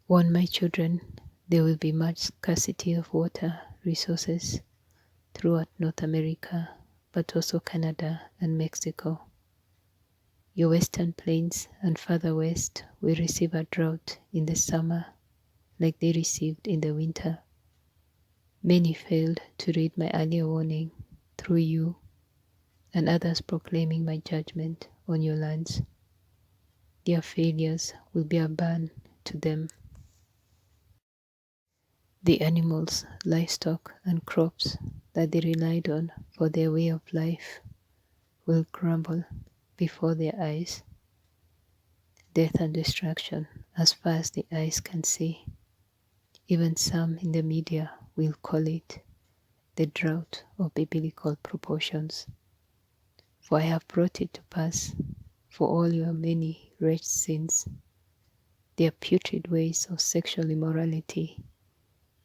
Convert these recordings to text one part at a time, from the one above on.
Warn my children, there will be much scarcity of water resources throughout North America, but also Canada and Mexico. Your western plains and further west will receive a drought in the summer like they received in the winter. Many failed to read my earlier warning through you, and others proclaiming my judgment on your lands. Their failures will be a ban to them. The animals, livestock, and crops that they relied on for their way of life will crumble before their eyes. Death and destruction as far as the eyes can see. Even some in the media will call it the drought of biblical proportions. For I have brought it to pass for all your many wretched sins, their putrid ways of sexual immorality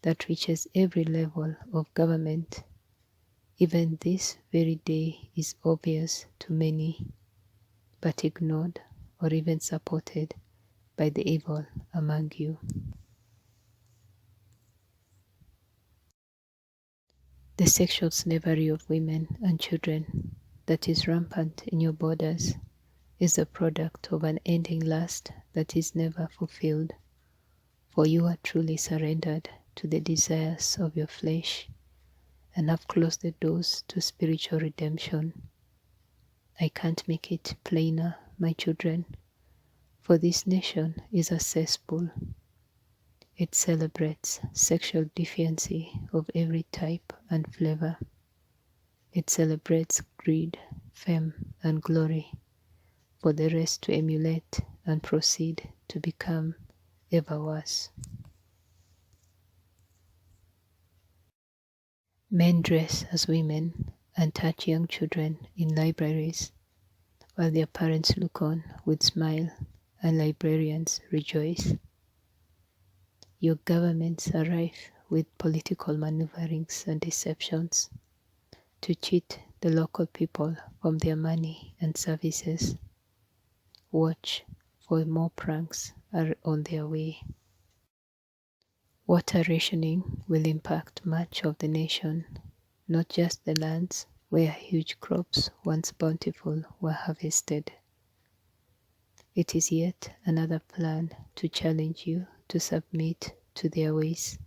that reaches every level of government. Even this very day is obvious to many, but ignored or even supported by the evil among you. The sexual slavery of women and children that is rampant in your borders is the product of an ending lust that is never fulfilled, for you are truly surrendered to the desires of your flesh and have closed the doors to spiritual redemption. I can't make it plainer, my children, for this nation is a cesspool. It celebrates sexual defiancy of every type and flavor. It celebrates greed, fame, and glory for the rest to emulate and proceed to become ever worse. Men dress as women and touch young children in libraries, while their parents look on with smile and librarians rejoice. Your governments are rife with political maneuverings and deceptions to cheat the local people from their money and services. Watch, for more pranks are on their way. Water rationing will impact much of the nation, not just the lands where huge crops once bountiful were harvested. It is yet another plan to challenge you to submit to their ways.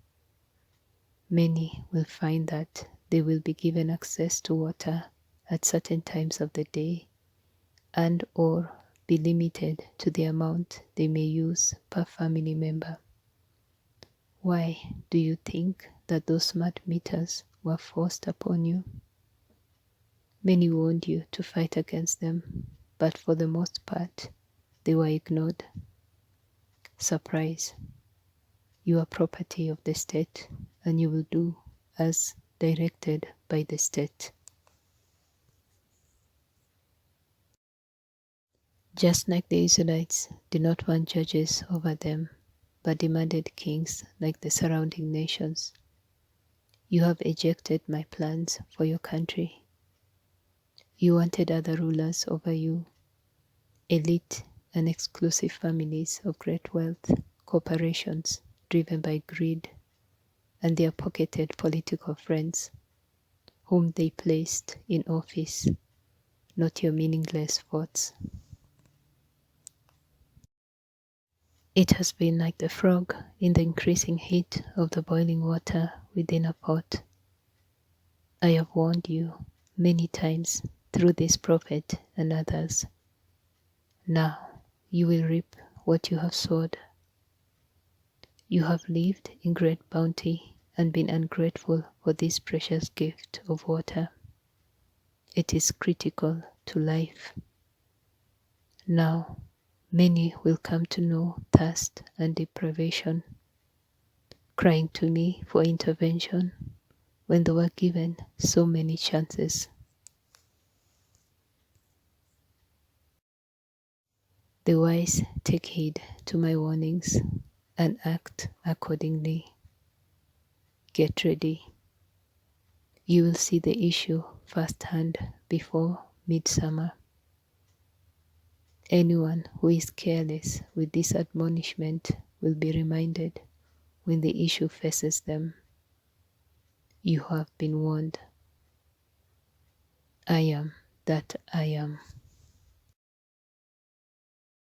Many will find that they will be given access to water at certain times of the day and or be limited to the amount they may use per family member. Why do you think that those smart meters were forced upon you? Many warned you to fight against them, but for the most part, they were ignored. Surprise! You are property of the state, and you will do as directed by the state. Just like the Israelites did not want judges over them, but demanded kings like the surrounding nations, you have ejected my plans for your country. You wanted other rulers over you, elite and exclusive families of great wealth, corporations driven by greed, and their pocketed political friends, whom they placed in office, not your meaningless votes. It has been like the frog in the increasing heat of the boiling water within a pot. I have warned you many times through this prophet and others. Now you will reap what you have sowed. You have lived in great bounty and been ungrateful for this precious gift of water. It is critical to life. Now many will come to know thirst and deprivation, crying to me for intervention when they were given so many chances. The wise take heed to my warnings and act accordingly. Get ready. You will see the issue firsthand before midsummer. Anyone who is careless with this admonishment will be reminded when the issue faces them. You have been warned. I am that I am.